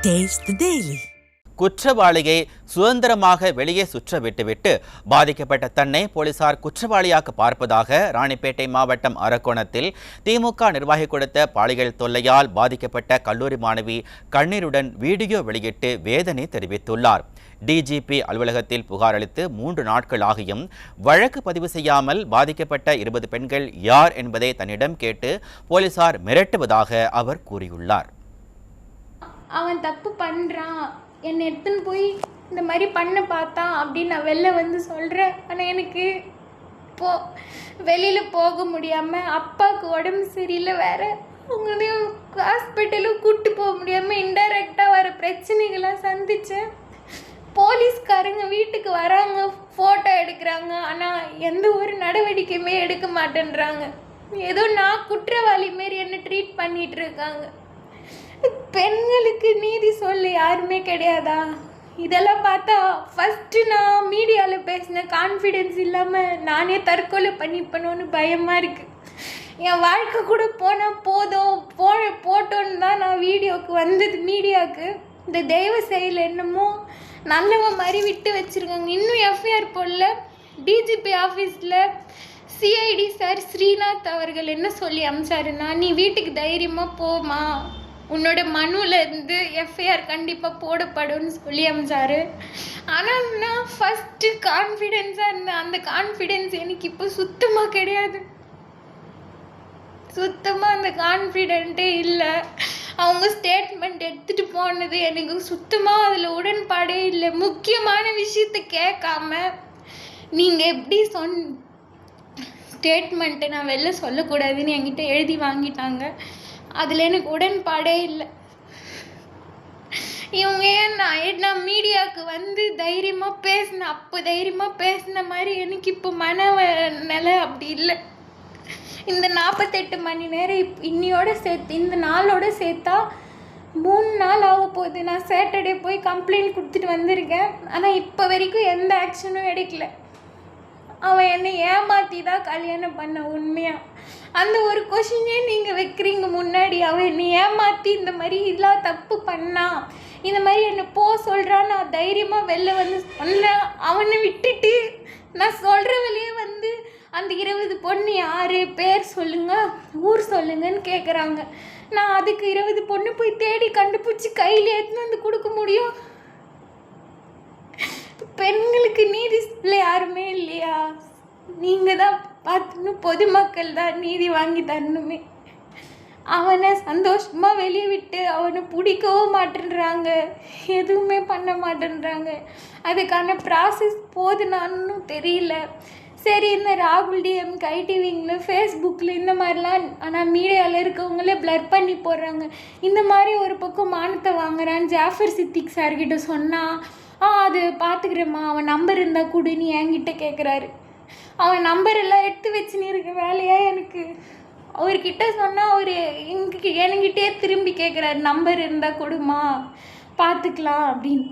Taste the Daily. குற்றவாளியை சுதந்திரமாக வெளியே சுற்ற விட்டுவிட்டு பாதிக்கப்பட்ட தன்னை போலீசார் குற்றவாளியாக பார்ப்பதாக ராணிப்பேட்டை மாவட்டம் அரக்கோணத்தில் திமுக நிர்வாகி கொடுத்த பாலியல் தொல்லையால் பாதிக்கப்பட்ட கல்லூரி மாணவி கண்ணீருடன் வீடியோ வெளியிட்டு வேதனை தெரிவித்துள்ளார். டிஜிபி அலுவலகத்தில் புகார் அளித்து 3 நாட்கள் ஆகியும் வழக்கு பதிவு செய்யாமல் பாதிக்கப்பட்ட 20 பெண்கள் யார் என்பதை தன்னிடம் கேட்டு போலீசார் மிரட்டுவதாக அவர் கூறியுள்ளார். அவன் தப்பு பண்ணுறான், என்னை எடுத்துன்னு போய் இந்த மாதிரி பண்ண பார்த்தான் அப்படின்னு நான் வெளில வந்து சொல்கிறேன். ஆனால் எனக்கு வெளியில் போக முடியாமல், அப்பாவுக்கு உடம்பு சரியில்லை, வேறு அவங்களையும் ஹாஸ்பிட்டலும் கூப்பிட்டு போக முடியாமல் இன்டைரக்டாக வர பிரச்சனைகள்லாம் சந்தித்தேன். போலீஸ்காரங்க வீட்டுக்கு வராங்க, ஃபோட்டோ எடுக்கிறாங்க, ஆனால் எந்த ஒரு நடவடிக்கையுமே எடுக்க மாட்டேன்றாங்க. ஏதோ நான் குற்றவாளி மாரி என்னை ட்ரீட் பண்ணிகிட்டு இருக்காங்க. பெண்களுக்கு நீதி சொல்ல யாருமே கிடையாதா? இதெல்லாம் பார்த்தா ஃபஸ்ட்டு நான் மீடியாவில் பேசின கான்ஃபிடென்ஸ் இல்லாமல் நானே தற்கொலை பண்ணிப்பணும்னு பயமாக இருக்குது. என் வாழ்க்கை கூட போனால் போதும் போட்டோன்னு தான் நான் வீடியோவுக்கு வந்தது. மீடியாவுக்கு இந்த தெய்வ செயல் என்னமோ நல்லவன் மாதிரி விட்டு வச்சுருக்காங்க. இன்னும் எஃப்ஐஆர் போடல. டிஜிபி ஆஃபீஸில் சிஐடி சார் ஸ்ரீநாத் அவர்கள் என்ன சொல்லி அமிச்சாருன்னா, நீ வீட்டுக்கு தைரியமாக போமா, உன்னோட மனுவில் இருந்து எஃப்ஐஆர் கண்டிப்பாக போடப்படும்னு சொல்லி அமிச்சாரு. ஆனால் நான் ஃபஸ்ட்டு கான்ஃபிடென்ஸாக இருந்தேன். அந்த கான்ஃபிடென்ஸ் எனக்கு இப்போ சுத்தமாக கிடையாது. சுத்தமாக அந்த கான்ஃபிடென்ட்டே இல்லை. அவங்க ஸ்டேட்மெண்ட் எடுத்துகிட்டு போனது எனக்கு சுத்தமாக அதில் உடன்பாடே இல்லை. முக்கியமான விஷயத்தை கேட்காம நீங்கள் எப்படி ஸ்டேட்மெண்ட்டை நான் வெளில சொல்லக்கூடாதுன்னு என்கிட்ட எழுதி வாங்கிட்டாங்க. அதில் எனக்கு உடன்பாடே இல்லை. இவங்க ஏன் நான் மீடியாவுக்கு வந்து தைரியமாக பேசினேன், அப்போ தைரியமாக பேசின மாதிரி எனக்கு இப்போ நிலை அப்படி இல்லை. இந்த 48 மணி நேரம் இன்னையோட சேர்த்து இந்த நாளோட சேர்த்தா 3 நாள் ஆக போகுது. நான் சாட்டர்டே போய் கம்ப்ளைண்ட் கொடுத்துட்டு வந்திருக்கேன். ஆனால் இப்போ வரைக்கும் எந்த ஆக்ஷனும் எடுக்கல. அவன் என்னை ஏமாற்றி தான் கல்யாணம் பண்ண. உண்மையாக அந்த ஒரு கொஷினே நீங்கள் வைக்கிறீங்க முன்னாடி. அவன் என்னை ஏமாற்றி இந்த மாதிரி இதெல்லாம் தப்பு பண்ணான், இந்த மாதிரி என்னை சொல்கிறான். நான் தைரியமாக வெளில வந்து சொன்னேன். அவனை விட்டுட்டு நான் சொல்கிற வழியே வந்து அந்த 20 பொண்ணு யார், பேர் சொல்லுங்கள், ஊர் சொல்லுங்கன்னு கேட்குறாங்க. நான் அதுக்கு 20 பொண்ணு போய் தேடி கண்டுபிடிச்சி கையில் எடுத்துன்னு வந்து கொடுக்க முடியும்? பெண்களுக்கு நீதி சொல்ல யாருமே இல்லையா? நீங்கள் தான் பார்த்துன்னு, பொதுமக்கள் தான் நீதி வாங்கி தரணுமே. அவனை சந்தோஷமாக வெளியே விட்டு அவனை பிடிக்கவும் மாட்டேன்றாங்க, எதுவுமே பண்ண மாட்டேன்றாங்க. அதுக்கான ப்ராசஸ் போதுனான்னு தெரியல. சரி, இந்த ராகுல் டிஎம்கே ஐடிவிங்கில் ஃபேஸ்புக்கில் இந்த மாதிரிலாம் ஆனால் மீடியாவில் இருக்கவங்களே ப்ளர் பண்ணி போடுறாங்க. இந்த மாதிரி ஒரு பக்கம் மானத்தை வாங்குறான். ஜாஃபர் சித்திக் சார்கிட்ட சொன்னால் அது பார்த்துக்கிறேம்மா, அவன் நம்பர் இருந்தால் கூட நீ என்கிட்ட கேட்குறாரு. அவன் நம்பர் எல்லாம் எடுத்து வச்சுன்னு இருக்க வேலையா எனக்கு? அவர்கிட்ட சொன்னால் அவர் என்கிட்டே திரும்பி கேட்குறாரு, நம்பர் இருந்தால் கொடுமா பார்த்துக்கலாம் அப்படின்னு.